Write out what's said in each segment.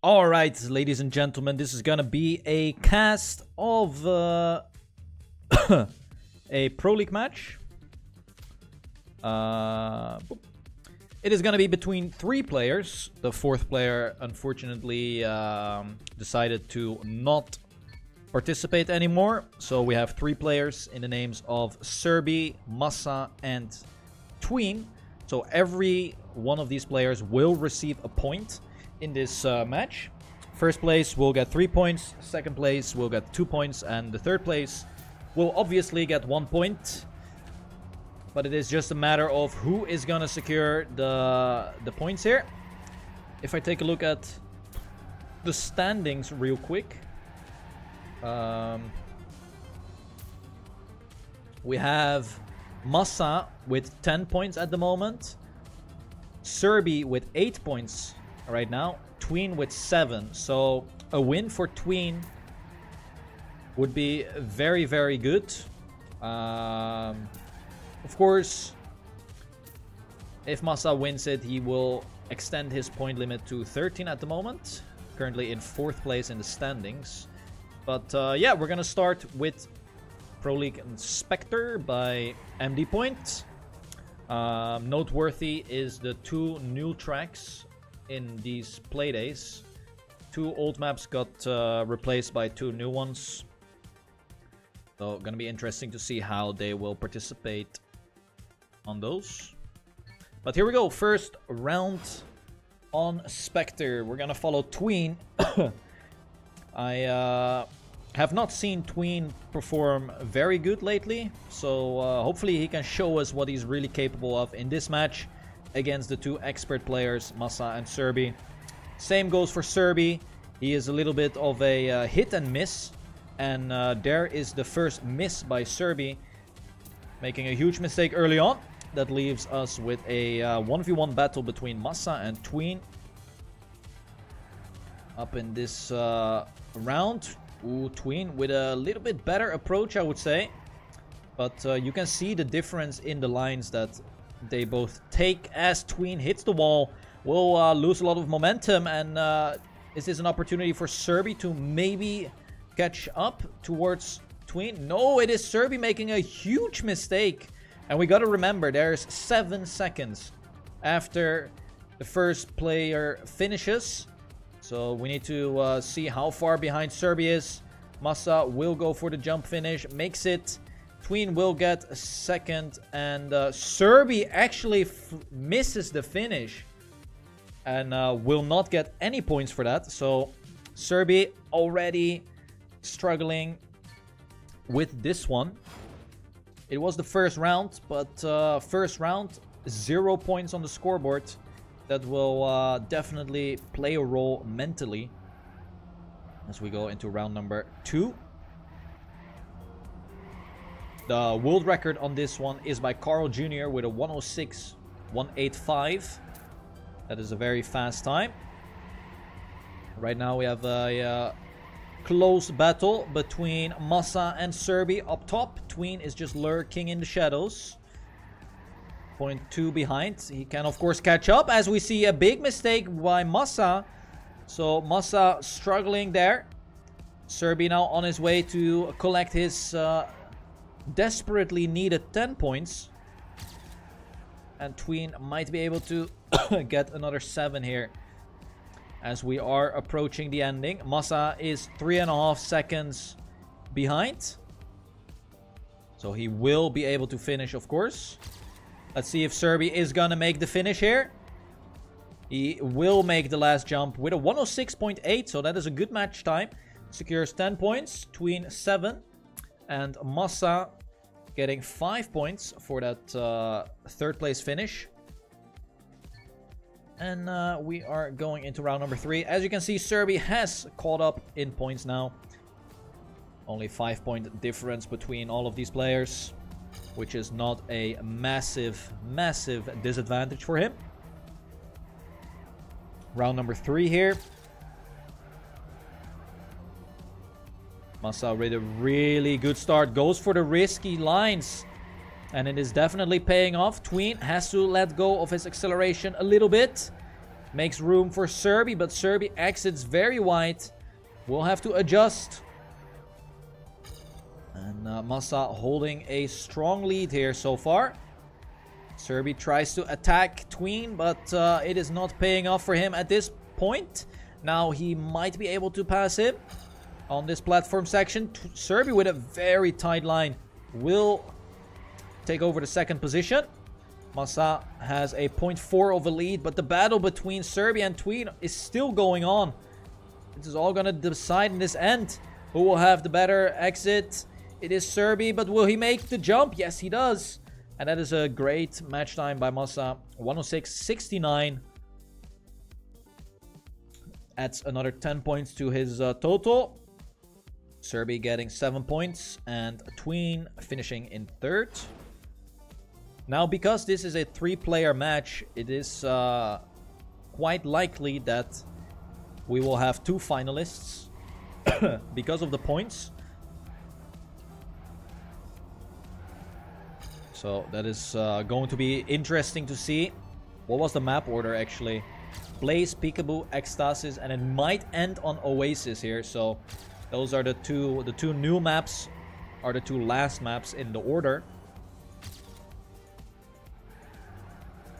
Alright, ladies and gentlemen, this is gonna be a cast of a Pro League match. It is gonna be between 3 players. The 4th player, unfortunately, decided to not participate anymore. So we have 3 players in the names of Serbi, Massa, and Tween. So every one of these players will receive a point in this match. First place will get 3 points, second place will get 2 points, and the third place will obviously get 1 point. But it is just a matter of who is gonna secure the points here. If I take a look at the standings real quick, we have Massa with 10 points at the moment, Serbi with 8 points right now, Tween with 7. So a win for Tween would be very, very good. Of course, if Massa wins it, he will extend his point limit to 13 at the moment, currently in 4th place in the standings. But yeah, we're gonna start with Pro League and Spectre by MD Point. Noteworthy is the 2 new tracks in these Playdays. 2 old maps got replaced by 2 new ones. So gonna be interesting to see how they will participate on those. But here we go, first round on Spectre. We're gonna follow Tween. I have not seen Tween perform very good lately, so hopefully he can show us what he's really capable of in this match against the 2 expert players, Massa and Serbi. Same goes for Serbi. He is a little bit of a hit and miss, and there is the first miss by Serbi, making a huge mistake early on. That leaves us with a 1v1 battle between Massa and Tween. Up in this round, Tween with a little bit better approach, I would say. But you can see the difference in the lines that they both take as Tween hits the wall. Will lose a lot of momentum, and is this an opportunity for Serbi to maybe catch up towards Tween? No, it is Serbi making a huge mistake. And we gotta remember, there's 7 seconds after the first player finishes. So we need to see how far behind Serbi is. Massa will go for the jump finish, makes it. Tween will get a second, and Serbi actually misses the finish and will not get any points for that. So Serbi already struggling with this one. It was the first round, but first round, 0 points on the scoreboard. That will definitely play a role mentally as we go into round number 2. The world record on this one is by Carl Jr. with a 106.185. That is a very fast time. Right now we have a close battle between Massa and Serbi up top. Tween is just lurking in the shadows. 0.2 behind. He can of course catch up, as we see a big mistake by Massa. So Massa struggling there. Serbi now on his way to collect his desperately needed 10 points. And Tween might be able to get another 7 here as we are approaching the ending. Massa is 3.5 seconds behind, so he will be able to finish, of course. Let's see if Serbi is gonna make the finish here. He will make the last jump with a 106.8, so that is a good match time. Secures 10 points, Tween 7, and Massa getting 5 points for that 3rd place finish. And we are going into round number 3. As you can see, Serbi has caught up in points now. Only 5-point difference between all of these players, which is not a massive, massive disadvantage for him. Round number 3 here. Massa with a really good start. Goes for the risky lines. And it is definitely paying off. Tween has to let go of his acceleration a little bit. Makes room for Serbi, but Serbi exits very wide. We'll have to adjust. And Massa holding a strong lead here so far. Serbi tries to attack Tween, but it is not paying off for him at this point. Now he might be able to pass him on this platform section. Serbi with a very tight line will take over the second position. Massa has a 0.4 of a lead, but the battle between Serbi and Tween is still going on. This is all going to decide in this end who will have the better exit. It is Serbi, but will he make the jump? Yes, he does. And that is a great match time by Massa. 106.69. Adds another 10 points to his total. Serbi getting 7 points and Tween finishing in third. Now, because this is a 3-player match, it is quite likely that we will have 2 finalists because of the points. So that is going to be interesting to see. What was the map order actually? Blaze, Peekaboo, Ecstasy, and it might end on Oasis here. So those are the two new maps, are the 2 last maps in the order.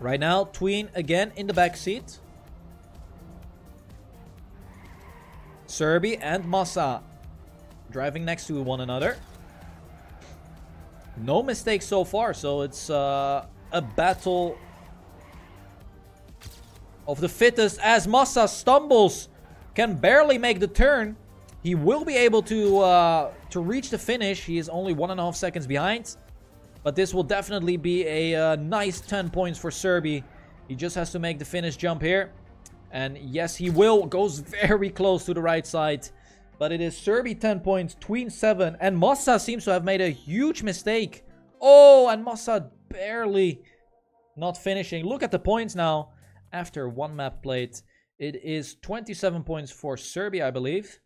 Right now, Tween again in the back seat. Serbi and Massa driving next to one another. No mistakes so far, so it's a battle of the fittest as Massa stumbles, can barely make the turn. He will be able to reach the finish. He is only 1.5 seconds behind. But this will definitely be a nice 10 points for Serbi. He just has to make the finish jump here. And yes, he will. Goes very close to the right side. But it is Serbi 10 points, Tween 7. And Massa seems to have made a huge mistake. Oh, and Massa barely not finishing. Look at the points now. After 1 map played, it is 27 points for Serbi, I believe.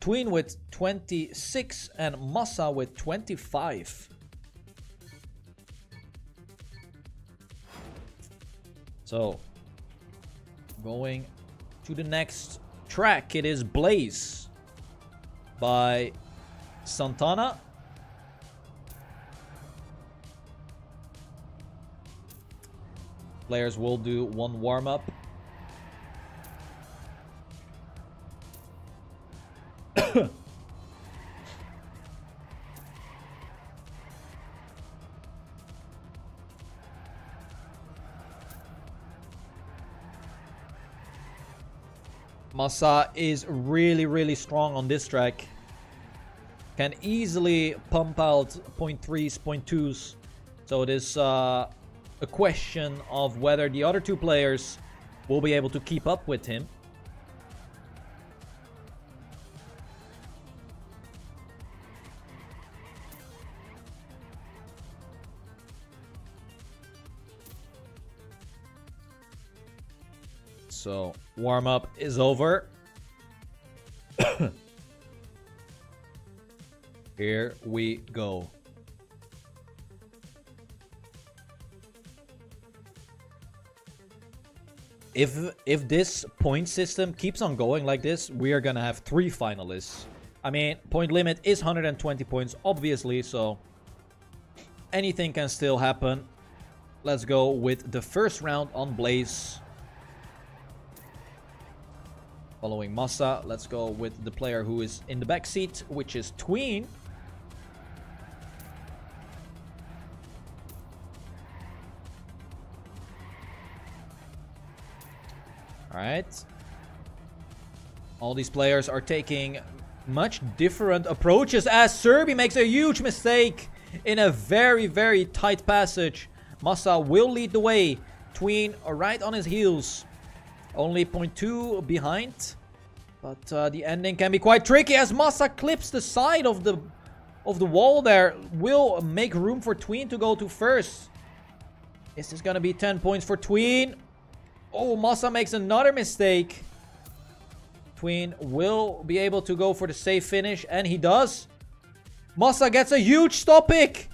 Tween with 26 and Massa with 25. So, going to the next track, it is Blaze by Santana. Players will do 1 warm-up. Massa is really strong on this track. Can easily pump out 0.3s, 0.2s. So it is a question of whether the other 2 players will be able to keep up with him. So, warm-up is over. Here we go. If this point system keeps on going like this, we are gonna have 3 finalists. I mean, point limit is 120 points, obviously, so anything can still happen. Let's go with the first round on Blaze. Following Massa, let's go with the player who is in the back seat, which is Tween. Alright. All these players are taking much different approaches as Serbi makes a huge mistake in a very tight passage. Massa will lead the way. Tween right on his heels. Only 0.2 behind. But the ending can be quite tricky as Massa clips the side of the wall there. Will make room for Tween to go to first. Is this going to be 10 points for Tween? Oh, Massa makes another mistake. Tween will be able to go for the safe finish, and he does. Massa gets a huge stop pick.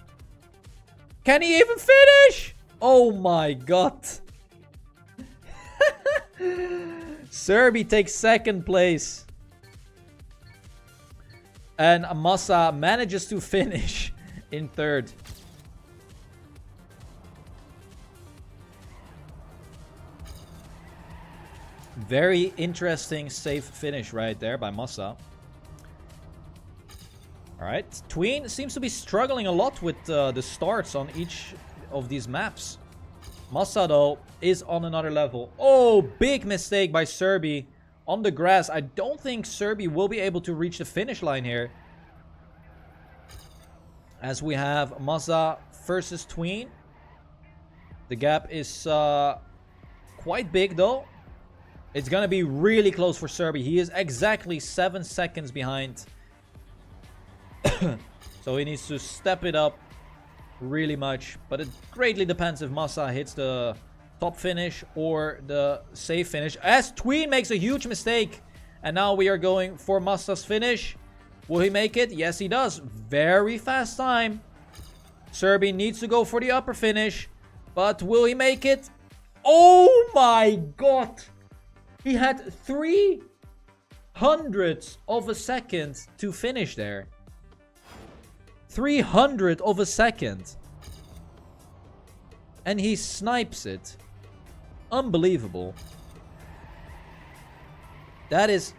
Can he even finish? Oh my god. Serbi takes second place. And Massa manages to finish in third. Very interesting safe finish right there by Massa. Alright, Tween seems to be struggling a lot with the starts on each of these maps. Massa, though, is on another level. Oh, big mistake by Serbi on the grass. I don't think Serbi will be able to reach the finish line here. As we have Massa versus Tween. The gap is quite big, though. It's going to be really close for Serbi. He is exactly 7 seconds behind. So he needs to step it up really much. But it greatly depends if Massa hits the top finish or the safe finish. As Tween makes a huge mistake. And now we are going for Massa's finish. Will he make it? Yes, he does. Very fast time. Serbi needs to go for the upper finish. But will he make it? Oh my god. He had 300ths of a second to finish there. 300th of a second. And he snipes it. Unbelievable. That is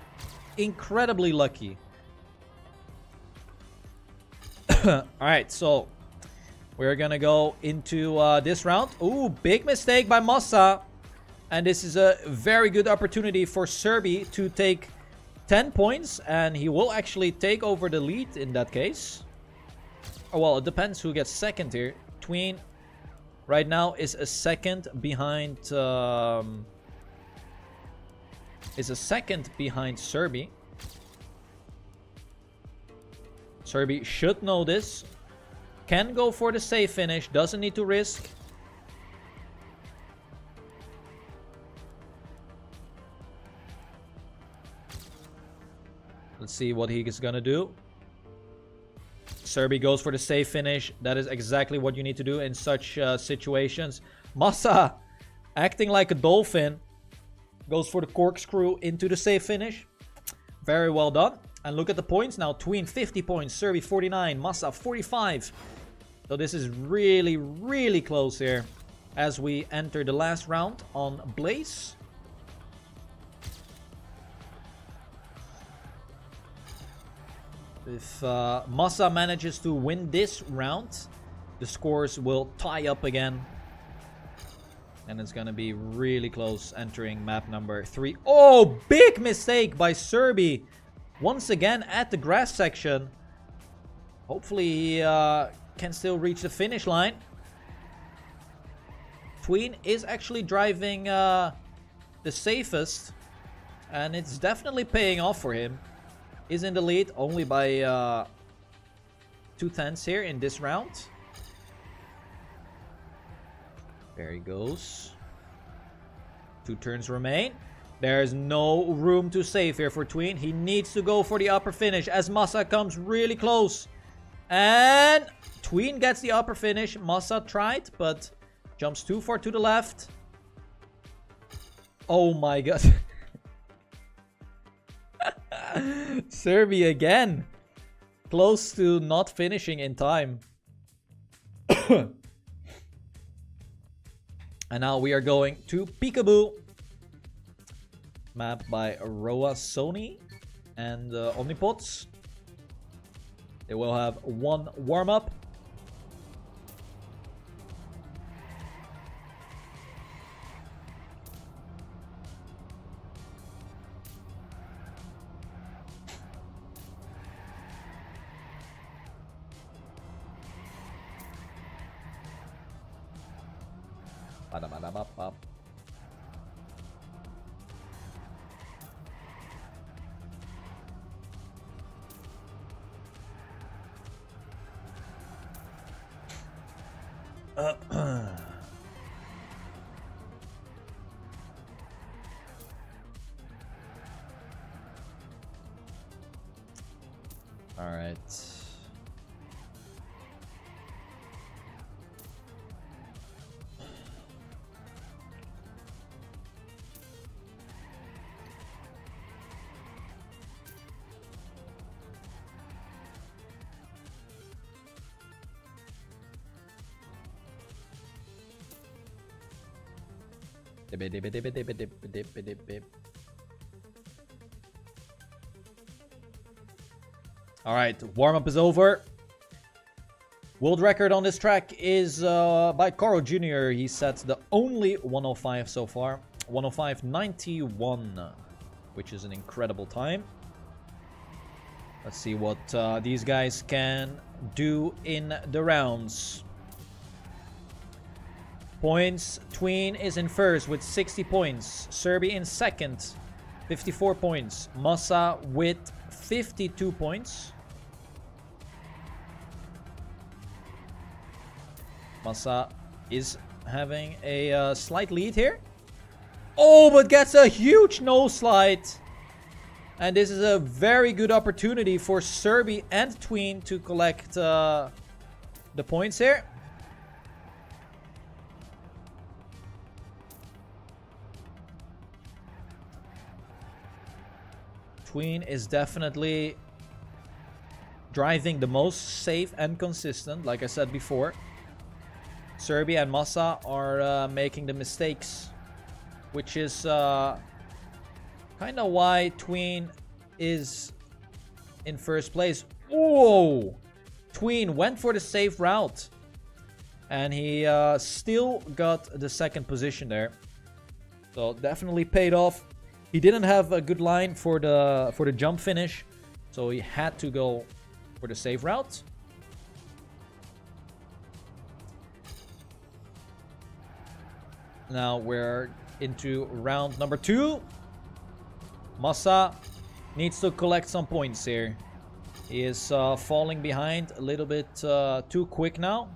incredibly lucky. Alright, so we're gonna go into this round. Ooh, big mistake by Massa. And this is a very good opportunity for Serbi to take 10 points. And he will actually take over the lead in that case. Oh, well, it depends who gets second here. Tween right now is a second behind... Serbi. Serbi should know this. Can go for the safe finish. Doesn't need to risk. Let's see what he is gonna do. Serbi goes for the safe finish. That is exactly what you need to do in such situations. Massa, acting like a dolphin, goes for the corkscrew into the safe finish. Very well done. And look at the points now. Tween 50 points, Serbi 49, Massa 45. So this is really, really close here as we enter the last round on Blaze. If Massa manages to win this round, the scores will tie up again. And it's going to be really close entering map number 3. Oh, big mistake by Serbi. Once again at the grass section. Hopefully he can still reach the finish line. Tween is actually driving the safest. And it's definitely paying off for him. Is in the lead only by 2/10 here in this round. There he goes. 2 turns remain. There's no room to save here for Tween. He needs to go for the upper finish as Massa comes really close. And Tween gets the upper finish. Massa tried, but jumps too far to the left. Oh my god. Serbi again. Close to not finishing in time. And now we are going to Peekaboo. Map by Roa Sony and Omnipods. They will have 1 warm-up. All right. Alright, warm-up is over. World record on this track is by Carl Jr. He set the only 105 so far. 105.91, which is an incredible time. Let's see what these guys can do in the rounds. Points, Tween is in first with 60 points. Serbi in second, 54 points. Massa with 52 points. Massa is having a slight lead here. Oh, but gets a huge no slide. And this is a very good opportunity for Serbi and Tween to collect the points here. Tween is definitely driving the most safe and consistent, like I said before. Serbi and Massa are making the mistakes, which is kind of why Tween is in first place. Whoa! Tween went for the safe route, and he still got the second position there. So definitely paid off. He didn't have a good line for the jump finish, so he had to go for the safe route. Now we're into round number 2. Massa needs to collect some points here. He is falling behind a little bit too quick now.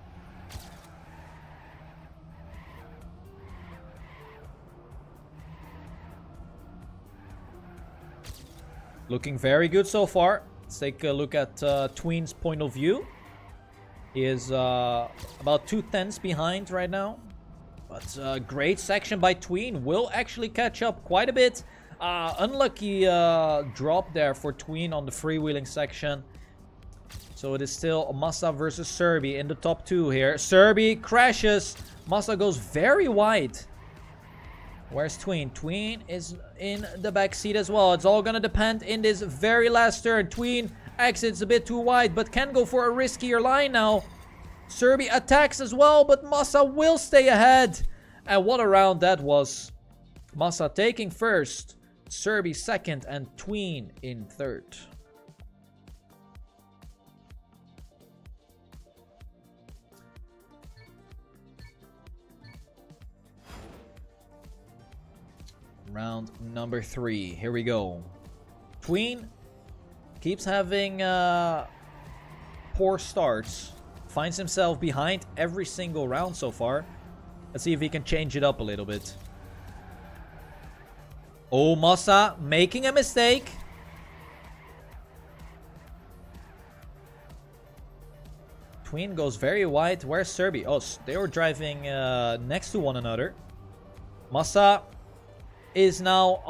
Looking very good so far. Let's take a look at Tween's point of view. He is about 2/10 behind right now. But great section by Tween. Will actually catch up quite a bit. Unlucky drop there for Tween on the freewheeling section. So it is still Massa versus Serbi in the top 2 here. Serbi crashes. Massa goes very wide. Where's Tween? Tween is in the back seat as well. It's all gonna depend in this very last turn. Tween exits a bit too wide, but can go for a riskier line now. Serbi attacks as well, but Massa will stay ahead. And what a round that was. Massa taking first, Serbi second, and Tween in third. Round number 3. Here we go. Tween keeps having poor starts. Finds himself behind every single round so far. Let's see if he can change it up a little bit. Oh, Massa making a mistake. Tween goes very wide. Where's Serbi? Oh, they were driving next to one another. Massa is now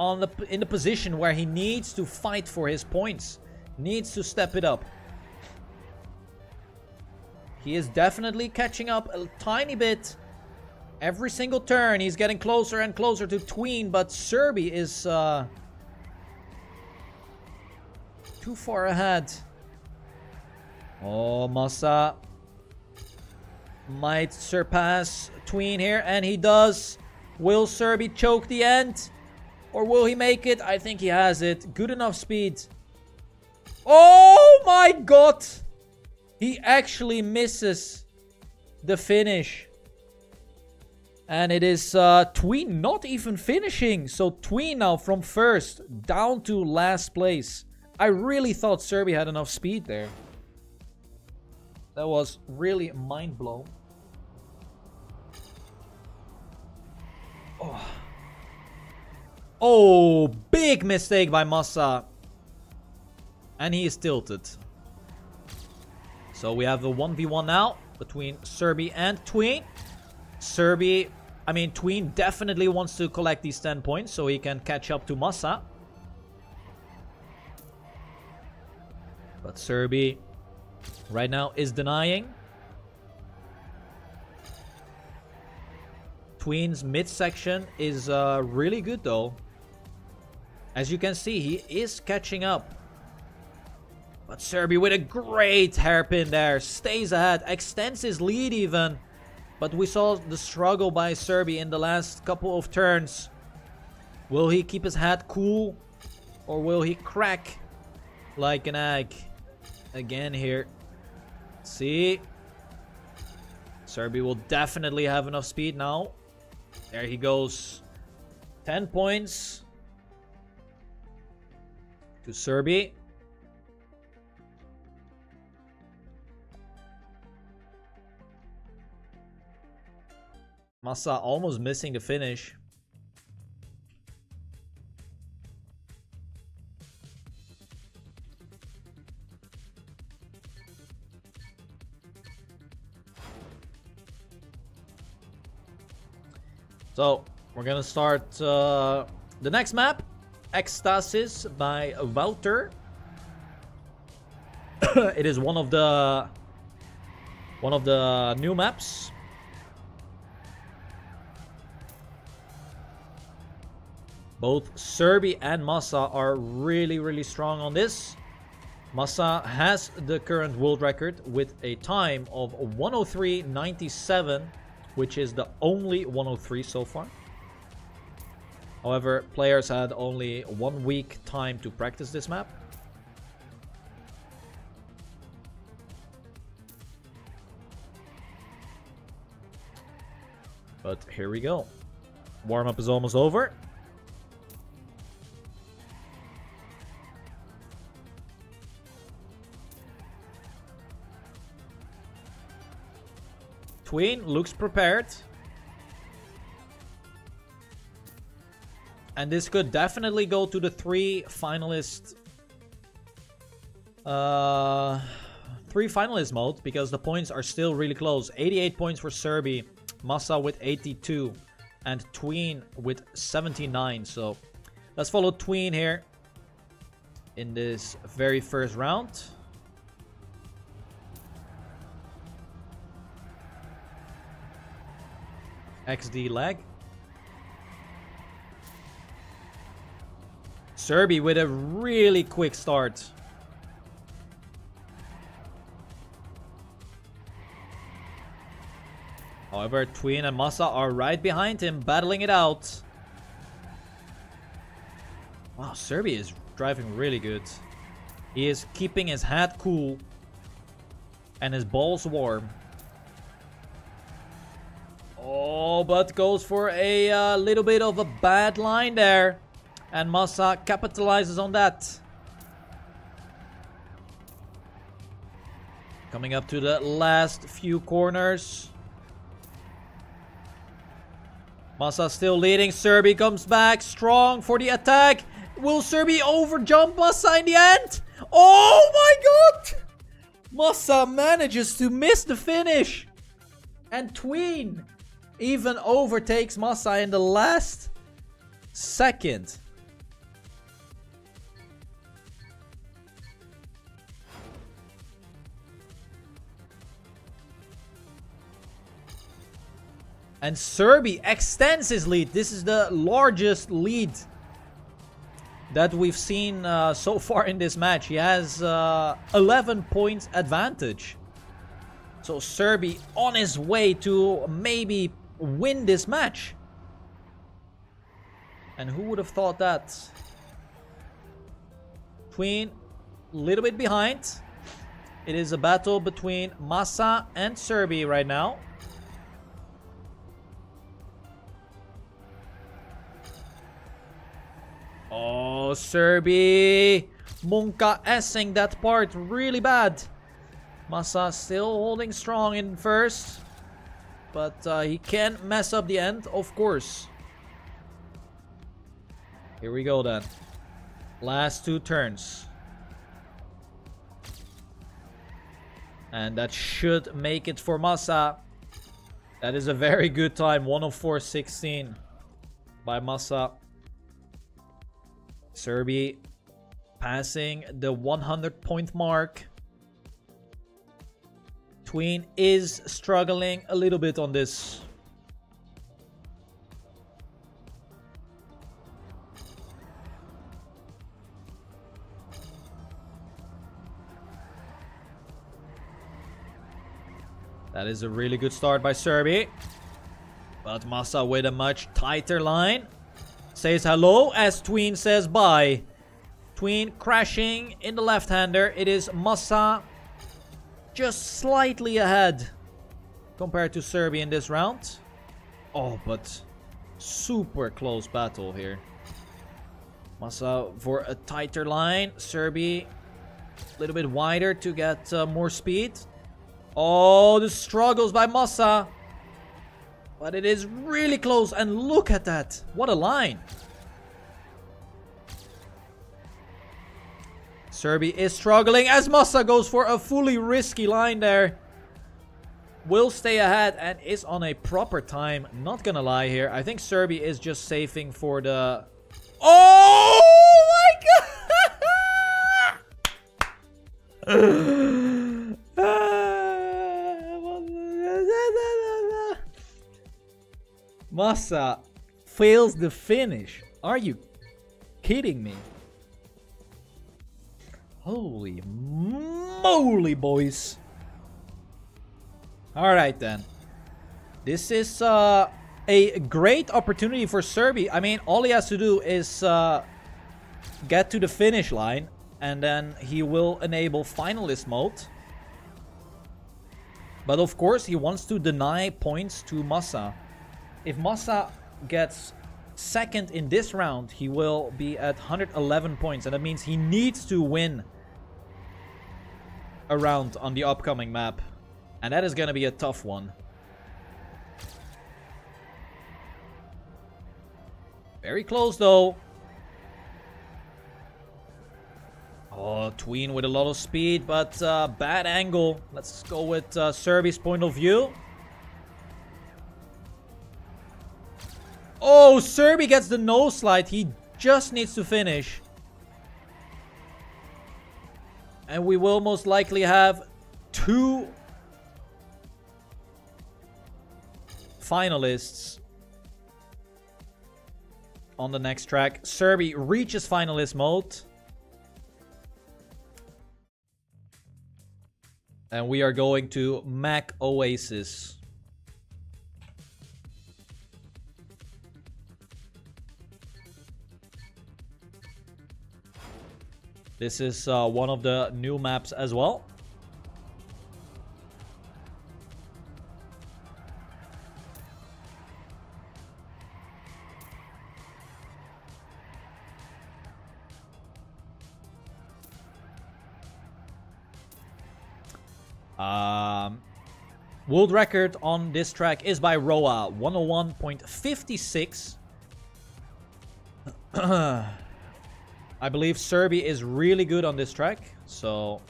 in the position where he needs to fight for his points. Needs to step it up. He is definitely catching up a tiny bit. Every single turn, he's getting closer and closer to Tween, but Serbi is too far ahead. Oh, Massa might surpass Tween here, and he does. Will Serbi choke the end? Or will he make it? I think he has it. Good enough speed. Oh my god! He actually misses the finish. And it is Tween not even finishing. So Tween now from first down to last place. I really thought Serbi had enough speed there. That was really mind blown. Oh, big mistake by Massa. And he is tilted. So we have a 1v1 now between Serbi and Tween. Tween definitely wants to collect these 10 points so he can catch up to Massa. But Serbi right now is denying. Tween's midsection is really good though. As you can see, he is catching up. But Serbi with a great hairpin there. Stays ahead. Extends his lead even. But we saw the struggle by Serbi in the last couple of turns. Will he keep his head cool? Or will he crack like an egg? Again here. See? Serbi will definitely have enough speed now. There he goes. 10 points to Serbi. Massa almost missing the finish. So, we're gonna start the next map. Ecstasy by Wouter. It is one of the new maps. Both Serbi and Massa are really strong on this. Massa has the current world record with a time of 103.97, which is the only 103 so far. However, players had only 1 week time to practice this map. But here we go. Warm-up is almost over. Tween looks prepared. And this could definitely go to the three finalist mode, because the points are still really close. 88 points for Serbi, Massa with 82, and Tween with 79. So let's follow Tween here in this very first round. XD lag. Serbi with a really quick start. However, Tween and Massa are right behind him, battling it out. Wow, Serbi is driving really good. He is keeping his head cool and his balls warm. Oh, but goes for a little bit of a bad line there. And Massa capitalizes on that. Coming up to the last few corners. Massa still leading. Serbi comes back strong for the attack. Will Serbi overjump Massa in the end? Oh my god! Massa manages to miss the finish. And Tween even overtakes Massa in the last second. And Serbi extends his lead. This is the largest lead that we've seen so far in this match. He has 11 points advantage. So Serbi on his way to maybe win this match. And who would have thought that? Tween a little bit behind. It is a battle between Massa and Serbi right now. Oh, Serbi Munka-essing that part really bad. Massa still holding strong in first. But he can mess up the end, of course. Here we go then. Last two turns. And that should make it for Massa. That is a very good time. 104.16 by Massa. Serbi passing the 100 point mark. Tween is struggling a little bit on this. That is a really good start by Serbi. But Massa with a much tighter line. Says hello as Tween says bye. Tween crashing in the left-hander. It is Massa just slightly ahead compared to Serbi in this round. Oh, but super close battle here. Massa for a tighter line. Serbi a little bit wider to get more speed. Oh, the struggles by Massa. But it is really close. And look at that. What a line. Serbi is struggling as Massa goes for a fully risky line there. Will stay ahead and is on a proper time. Not gonna lie here. I think Serbi is just saving for the... Oh my god! Massa fails the finish. Are you kidding me? Holy moly, boys. Alright then. This is a great opportunity for Serbi. I mean, all he has to do is get to the finish line. And then he will enable finalist mode. But of course, he wants to deny points to Massa. If Massa gets second in this round, he will be at 111 points. And that means he needs to win a round on the upcoming map. And that is going to be a tough one. Very close though. Oh, Tween with a lot of speed, but bad angle. Let's go with Serbi's point of view. Oh, Serbi gets the nose slide. He just needs to finish. And we will most likely have 2 finalists on the next track. Serbi reaches finalist mode. And we are going to Mac Oasis. This is one of the new maps as well. World record on this track is by Roa, 101.56. I believe Serbi is really good on this track, so...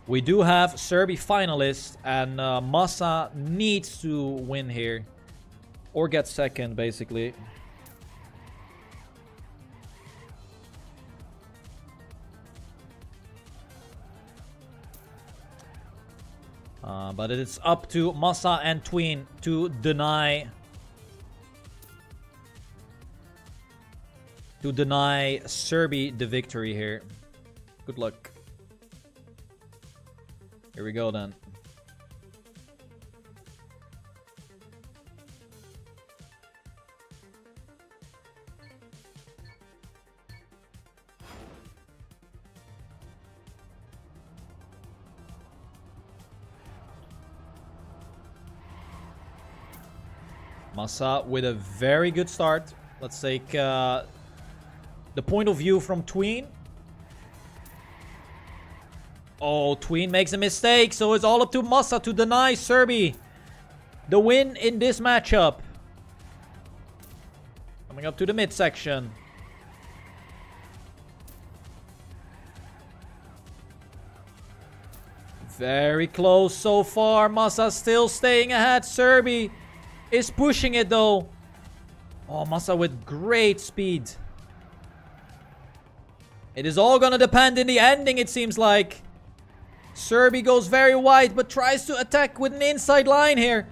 We do have Serbi finalists, and Massa needs to win here. Or get second, basically. But it's up to Massa and Tween to deny Serbi the victory here. Good luck. Here we go then. Massa with a very good start. Let's take the point of view from Tween. Oh, Tween makes a mistake, so it's all up to Massa to deny Serbi the win in this matchup. Coming up to the midsection. Very close so far. Massa still staying ahead. Serbi is pushing it though. Oh, Massa with great speed. It is all gonna depend in the ending, it seems like. Serbi goes very wide, but tries to attack with an inside line here.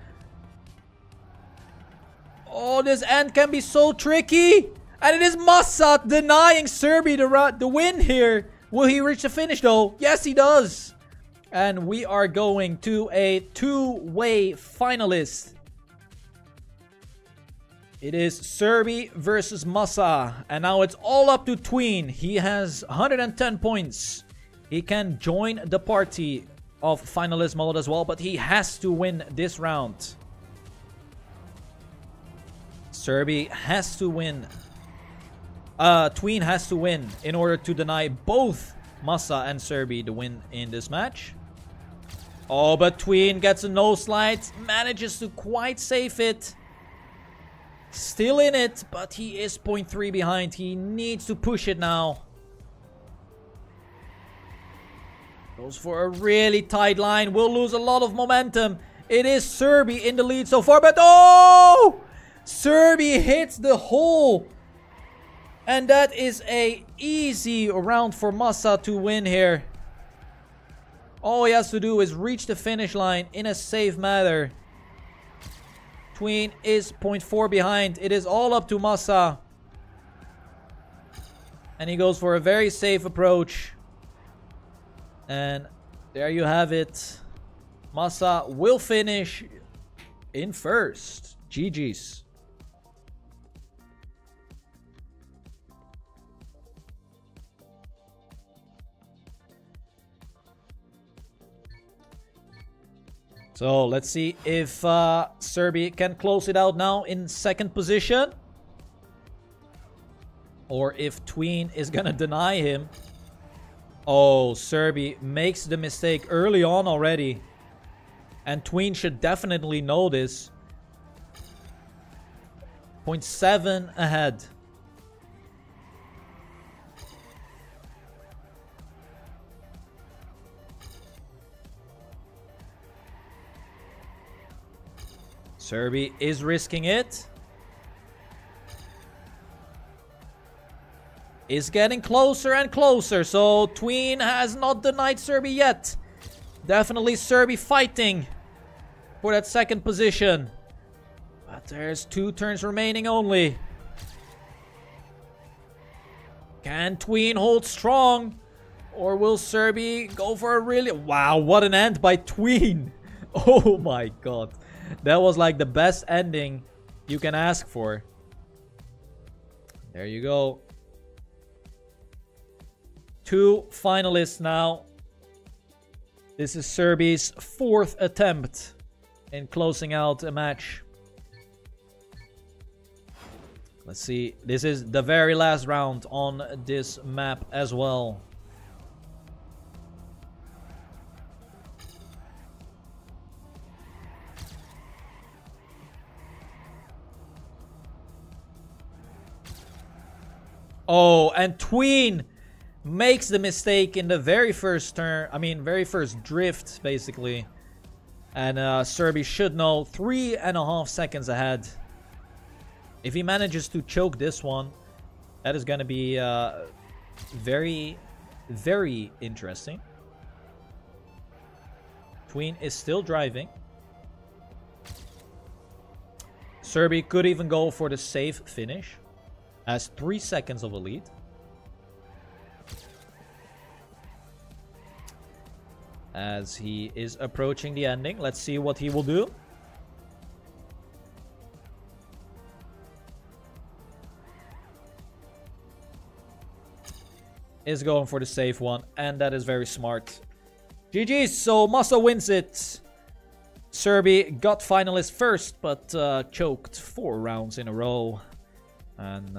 Oh, this end can be so tricky. And it is Massa denying Serbi the win here. Will he reach the finish though? Yes, he does. And we are going to a two-way finalist. It is Serbi versus Massa. And now it's all up to Tween. He has 110 points. He can join the party of finalist mode as well, but he has to win this round. Serbi has to win. Tween has to win in order to deny both Massa and Serbi the win in this match. Oh, but Tween gets a no slide, manages to quite save it. Still in it, but he is 0.3 behind. He needs to push it now. Goes for a really tight line. Will lose a lot of momentum. It is Serbi in the lead so far, but oh! Serbi hits the hole. And that is a easy round for Massa to win here. All he has to do is reach the finish line in a safe manner. Tween is 0.4 behind. It is all up to Massa. And he goes for a very safe approach. And there you have it. Massa will finish in first. GG's. So let's see if Serbi can close it out now in second position. Or if Tween is gonna deny him. Oh, Serbi makes the mistake early on already. And Tween should definitely know this. 0.7 ahead. Serbi is risking it. Is getting closer and closer. So Tween has not denied Serbi yet. Definitely Serbi fighting for that second position. But there's 2 turns remaining only. Can Tween hold strong? Or will Serbi go for a really... Wow, what an end by Tween. Oh my god. That was like the best ending you can ask for. There you go. 2 finalists now. This is Serbi's 4th attempt in closing out a match. Let's see. This is the very last round on this map as well. Oh, and Tween makes the mistake in the very first turn. I mean, very first drift, basically. And Serbi should know 3.5 seconds ahead. If he manages to choke this one, that is going to be very, very interesting. Tween is still driving. Serbi could even go for the safe finish. Has 3 seconds of a lead. As he is approaching the ending. Let's see what he will do. Is going for the safe one. And that is very smart. GG's. So Massa wins it. Serbi got finalist first. But choked 4 rounds in a row. And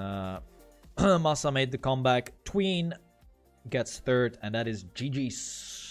Massa made the comeback. Tween gets third. And that is GG's.